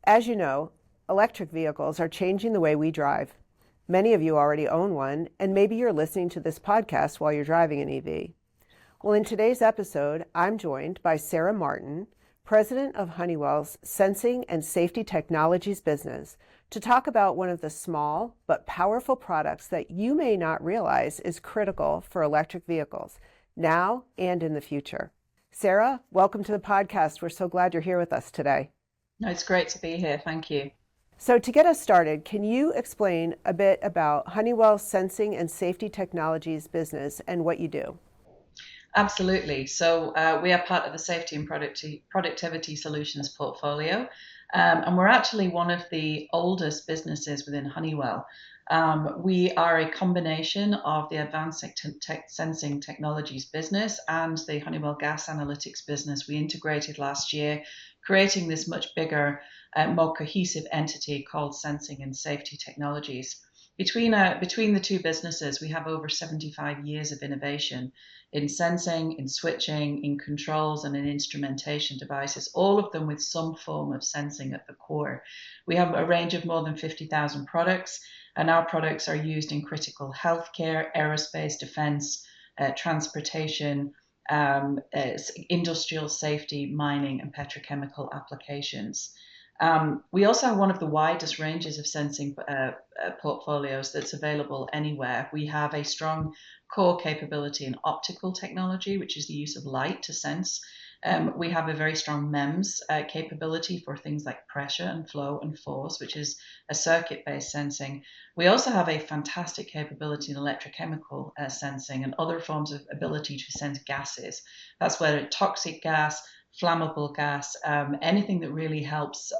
As you know, electric vehicles are changing the way we drive. Many of you already own one, and maybe you're listening to this podcast while you're driving an EV. Well, in today's episode, I'm joined by Sarah Martin, President of Honeywell's Sensing and Safety Technologies business, to talk about one of the small but powerful products that you may not realize is critical for electric vehicles, now and in the future. Sarah, welcome to the podcast. We're so glad you're here with us today. No, it's great to be here. Thank you. So to get us started, can you explain a bit about Honeywell's Sensing and Safety Technologies business and what you do? Absolutely. So we are part of the Safety and Productivity Solutions portfolio, and we're actually one of the oldest businesses within Honeywell. We are a combination of the Advanced Sensing Technologies business and the Honeywell Gas Analytics business we integrated last year, creating this much bigger, more cohesive entity called Sensing and Safety Technologies. Between the two businesses, we have over 75 years of innovation in sensing, in switching, in controls, and in instrumentation devices, all of them with some form of sensing at the core. We have a range of more than 50,000 products, and our products are used in critical healthcare, aerospace, defense, transportation, industrial safety, mining, and petrochemical applications. We also have one of the widest ranges of sensing portfolios that's available anywhere. We have a strong core capability in optical technology, which is the use of light to sense. We have a very strong MEMS capability for things like pressure and flow and force, which is a circuit-based sensing. We also have a fantastic capability in electrochemical sensing and other forms of ability to sense gases. That's where a toxic gas, flammable gas, anything that really helps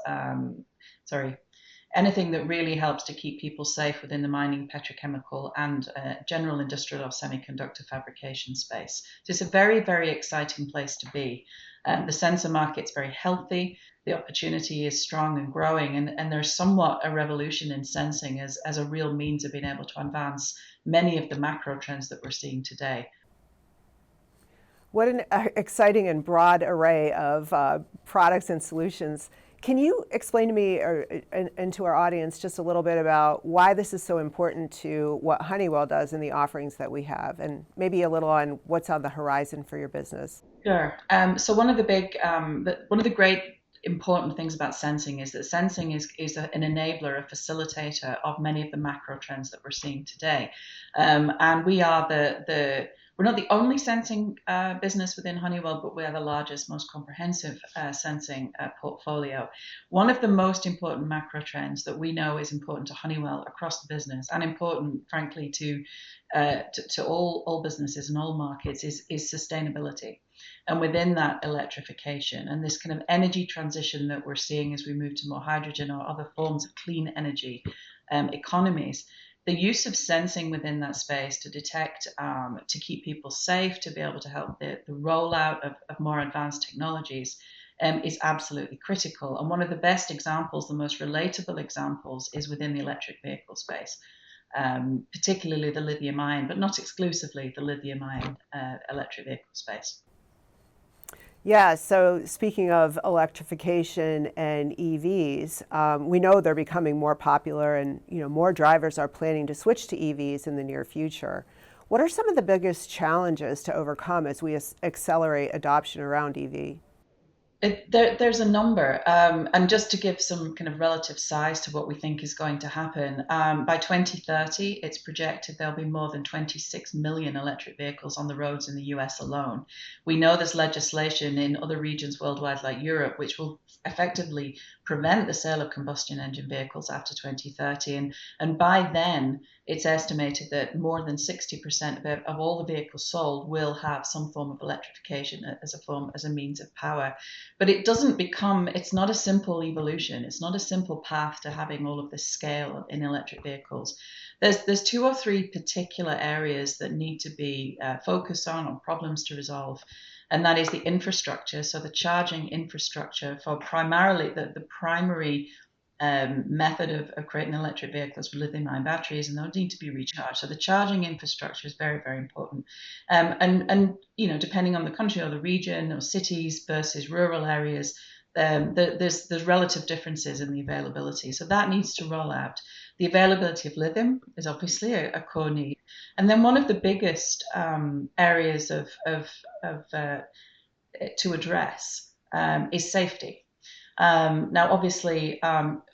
to keep people safe within the mining, petrochemical, and general industrial or semiconductor fabrication space. So it's a very, very exciting place to be. The sensor market's very healthy. The opportunity is strong and growing, and there's somewhat a revolution in sensing as a real means of being able to advance many of the macro trends that we're seeing today. What an exciting and broad array of products and solutions. Can you explain to me and to our audience just a little bit about why this is so important to what Honeywell does in the offerings that we have, and maybe a little on what's on the horizon for your business? Sure. So one of the great important things about sensing is that sensing is an enabler, a facilitator of many of the macro trends that we're seeing today. And we are we're not the only sensing business within Honeywell, but we are the largest, most comprehensive sensing portfolio. One of the most important macro trends that we know is important to Honeywell across the business, and important, frankly, to all businesses and all markets, is sustainability. And within that, electrification and this kind of energy transition that we're seeing as we move to more hydrogen or other forms of clean energy economies. The use of sensing within that space to detect, to keep people safe, to be able to help the rollout of more advanced technologies is absolutely critical. And one of the best examples, the most relatable examples, is within the electric vehicle space, particularly the lithium ion, but not exclusively the lithium ion electric vehicle space. Yeah, so speaking of electrification and EVs, we know they're becoming more popular, and more drivers are planning to switch to EVs in the near future. What are some of the biggest challenges to overcome as we accelerate adoption around EV? There's a number, and just to give some kind of relative size to what we think is going to happen, by 2030, it's projected there'll be more than 26 million electric vehicles on the roads in the US alone. We know there's legislation in other regions worldwide, like Europe, which will effectively prevent the sale of combustion engine vehicles after 2030. And by then, it's estimated that more than 60% of all the vehicles sold will have some form of electrification as a means of power. But it's not a simple evolution. It's not a simple path to having all of this scale in electric vehicles. There's two or three particular areas that need to be focused on problems to resolve. And that is the infrastructure, so the charging infrastructure for primarily the primary method of creating electric vehicles with lithium-ion batteries, and they'll need to be recharged. So the charging infrastructure is very, very important. And depending on the country or the region or cities versus rural areas, there's relative differences in the availability. So that needs to roll out. The availability of lithium is obviously a core need. And then one of the biggest areas to address is safety. Now, obviously,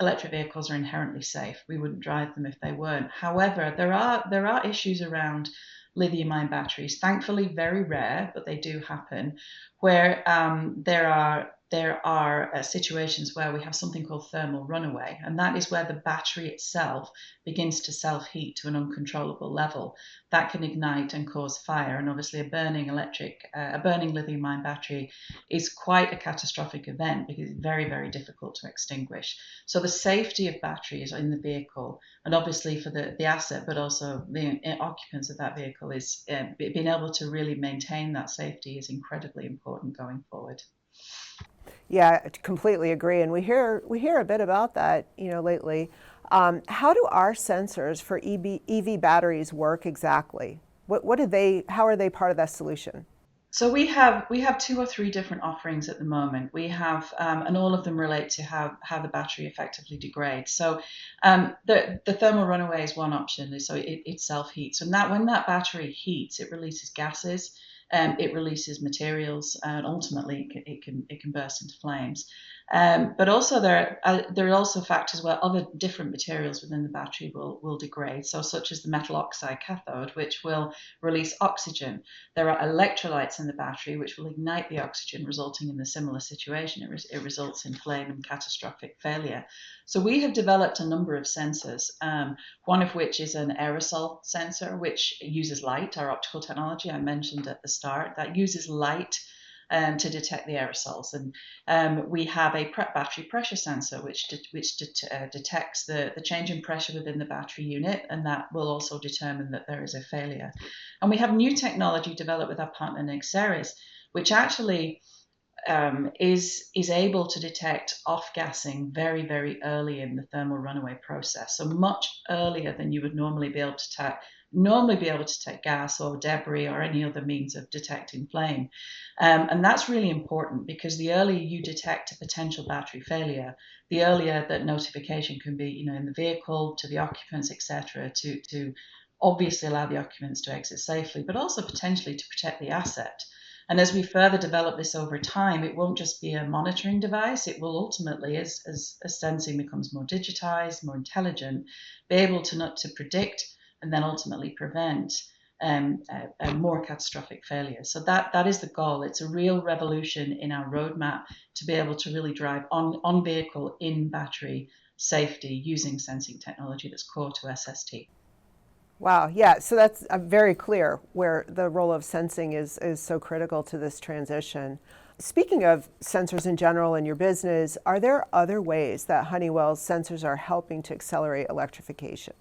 electric vehicles are inherently safe. We wouldn't drive them if they weren't. However, there are issues around lithium-ion batteries. Thankfully, very rare, but they do happen, where there are situations where we have something called thermal runaway, and that is where the battery itself begins to self-heat to an uncontrollable level. That can ignite and cause fire, and obviously, a burning lithium-ion battery is quite a catastrophic event because it's very, very difficult to extinguish. So the safety of batteries in the vehicle, and obviously for the asset, but also the occupants of that vehicle, is being able to really maintain that safety is incredibly important going forward. Yeah, I completely agree. And we hear a bit about that, lately. How do our sensors for EV batteries work exactly? How are they part of that solution? So we have two or three different offerings at the moment. We have, and all of them relate to how the battery effectively degrades. So the thermal runaway is one option. So it self heats, and that when that battery heats, it releases gases, it releases materials, and ultimately it can burst into flames. But also there are also factors where other different materials within the battery will degrade. So such as the metal oxide cathode, which will release oxygen. There are electrolytes in the battery which will ignite the oxygen, resulting in a similar situation. It results in flame and catastrophic failure. So we have developed a number of sensors, one of which is an aerosol sensor, which uses light, our optical technology I mentioned at the start, that uses light to detect the aerosols. And we have a battery pressure sensor, which detects the change in pressure within the battery unit, and that will also determine that there is a failure. And we have new technology developed with our partner Nexeris, which actually is able to detect off-gassing very, very early in the thermal runaway process. So much earlier than you would normally be able to detect gas or debris or any other means of detecting flame. And that's really important because the earlier you detect a potential battery failure, the earlier that notification can be, in the vehicle to the occupants, etc., to obviously allow the occupants to exit safely, but also potentially to protect the asset. And as we further develop this over time, it won't just be a monitoring device. It will ultimately, as sensing becomes more digitized, more intelligent, be able to not to predict and then ultimately prevent more catastrophic failures. So that is the goal. It's a real revolution in our roadmap to be able to really drive on vehicle in battery safety using sensing technology that's core to SST. Wow, yeah, so that's very clear where the role of sensing is so critical to this transition. Speaking of sensors in general in your business, are there other ways that Honeywell's sensors are helping to accelerate electrification?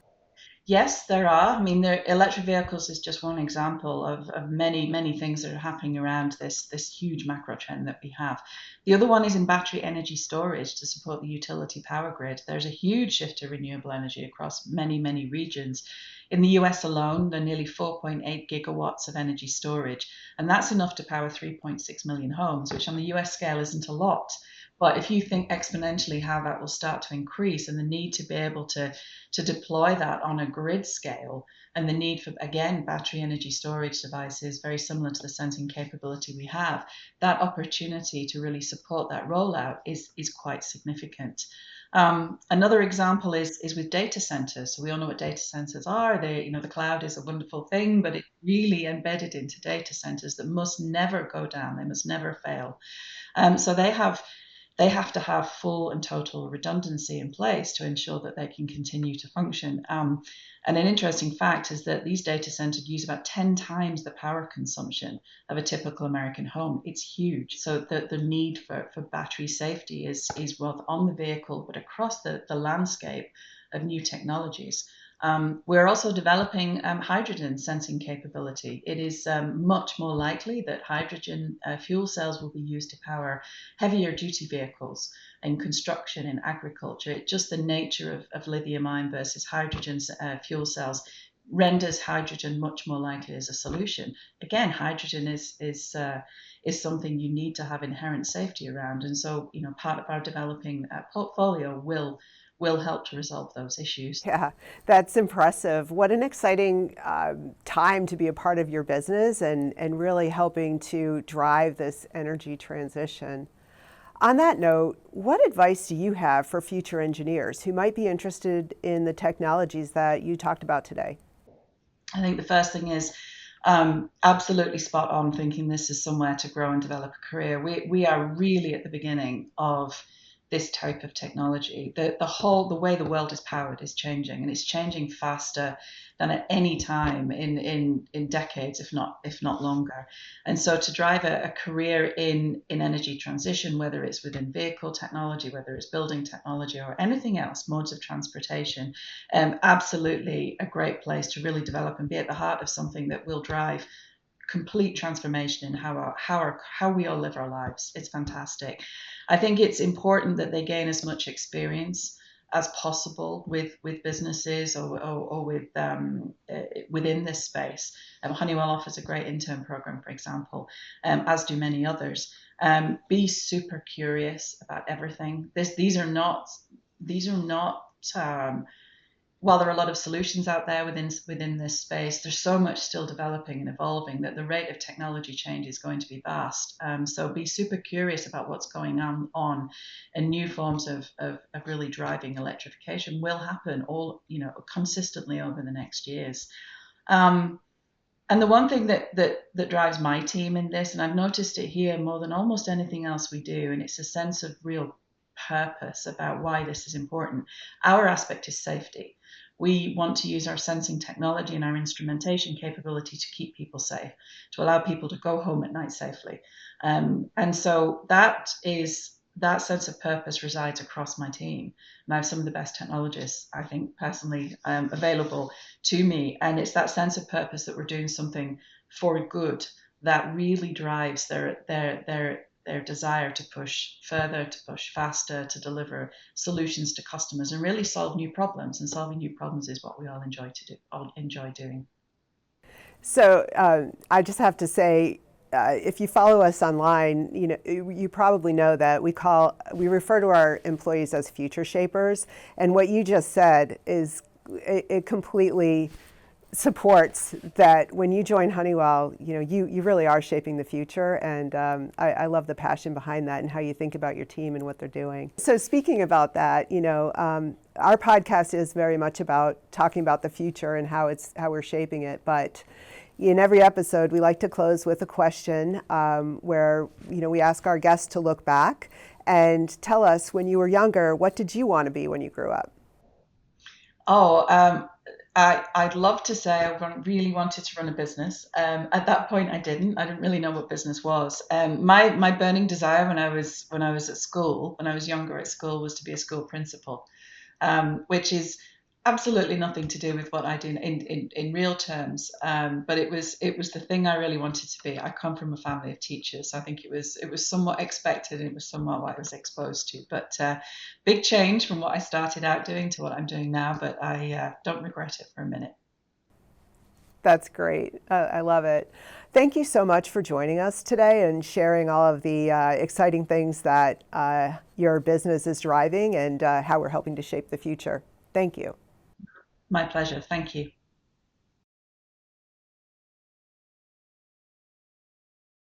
Yes, there are. I mean, electric vehicles is just one example of many, many things that are happening around this huge macro trend that we have. The other one is in battery energy storage to support the utility power grid. There's a huge shift to renewable energy across many, many regions. In the US alone, there are nearly 4.8 gigawatts of energy storage, and that's enough to power 3.6 million homes, which on the US scale isn't a lot. But if you think exponentially how that will start to increase and the need to be able to deploy that on a grid scale and the need for, again, battery energy storage devices, very similar to the sensing capability we have, that opportunity to really support that rollout is quite significant. Another example is with data centers. So we all know what data centers are. The cloud is a wonderful thing, but it's really embedded into data centers that must never go down. They must never fail. So they have to have full and total redundancy in place to ensure that they can continue to function. And an interesting fact is that these data centers use about 10 times the power consumption of a typical American home. It's huge. So the need for battery safety is both on the vehicle but across the landscape of new technologies. We're also developing hydrogen sensing capability. It is much more likely that hydrogen fuel cells will be used to power heavier duty vehicles in construction, in agriculture. Just the nature of lithium ion versus hydrogen fuel cells renders hydrogen much more likely as a solution. Again, hydrogen is something you need to have inherent safety around, and so part of our developing portfolio will help to resolve those issues. Yeah, that's impressive. What an exciting time to be a part of your business and really helping to drive this energy transition. On that note, what advice do you have for future engineers who might be interested in the technologies that you talked about today? I think the first thing is absolutely spot on, thinking this is somewhere to grow and develop a career. We are really at the beginning of this type of technology. The way the world is powered is changing, and it's changing faster than at any time in decades, if not longer. And so to drive a career in energy transition, whether it's within vehicle technology, whether it's building technology or anything else, modes of transportation, absolutely a great place to really develop and be at the heart of something that will drive complete transformation in how we all live our lives. It's fantastic. I think it's important that they gain as much experience as possible with businesses or with within this space. Honeywell offers a great intern program, for example, as do many others. Be super curious about everything. These are not while there are a lot of solutions out there within this space, there's so much still developing and evolving that the rate of technology change is going to be vast. So be super curious about what's going on and new forms of really driving electrification will happen consistently over the next years. And the one thing that drives my team in this, and I've noticed it here more than almost anything else we do, and it's a sense of real purpose about why this is important. Our aspect is safety. We want to use our sensing technology and our instrumentation capability to keep people safe, to allow people to go home at night safely. And so that sense of purpose resides across my team. And I have some of the best technologists, I think, personally available to me. And it's that sense of purpose that we're doing something for good that really drives their desire to push further, to push faster, to deliver solutions to customers and really solve new problems. And solving new problems is what we all enjoy doing. So I just have to say, if you follow us online, you probably know that we refer to our employees as future shapers, and what you just said is it completely supports that. When you join Honeywell, you really are shaping the future, and I love the passion behind that and how you think about your team and what they're doing. So speaking about that, our podcast is very much about talking about the future and how we're shaping it, but in every episode, we like to close with a question where we ask our guests to look back and tell us, when you were younger, what did you want to be when you grew up? I'd love to say I really wanted to run a business. At that point, I didn't. I didn't really know what business was. My burning desire when I was at school, when I was younger at school, was to be a school principal, which is absolutely nothing to do with what I do in real terms. But it was the thing I really wanted to be. I come from a family of teachers, so I think it was somewhat expected, and it was somewhat what I was exposed to. But big change from what I started out doing to what I'm doing now. But I don't regret it for a minute. That's great. I love it. Thank you so much for joining us today and sharing all of the exciting things that your business is driving and how we're helping to shape the future. Thank you. My pleasure. Thank you.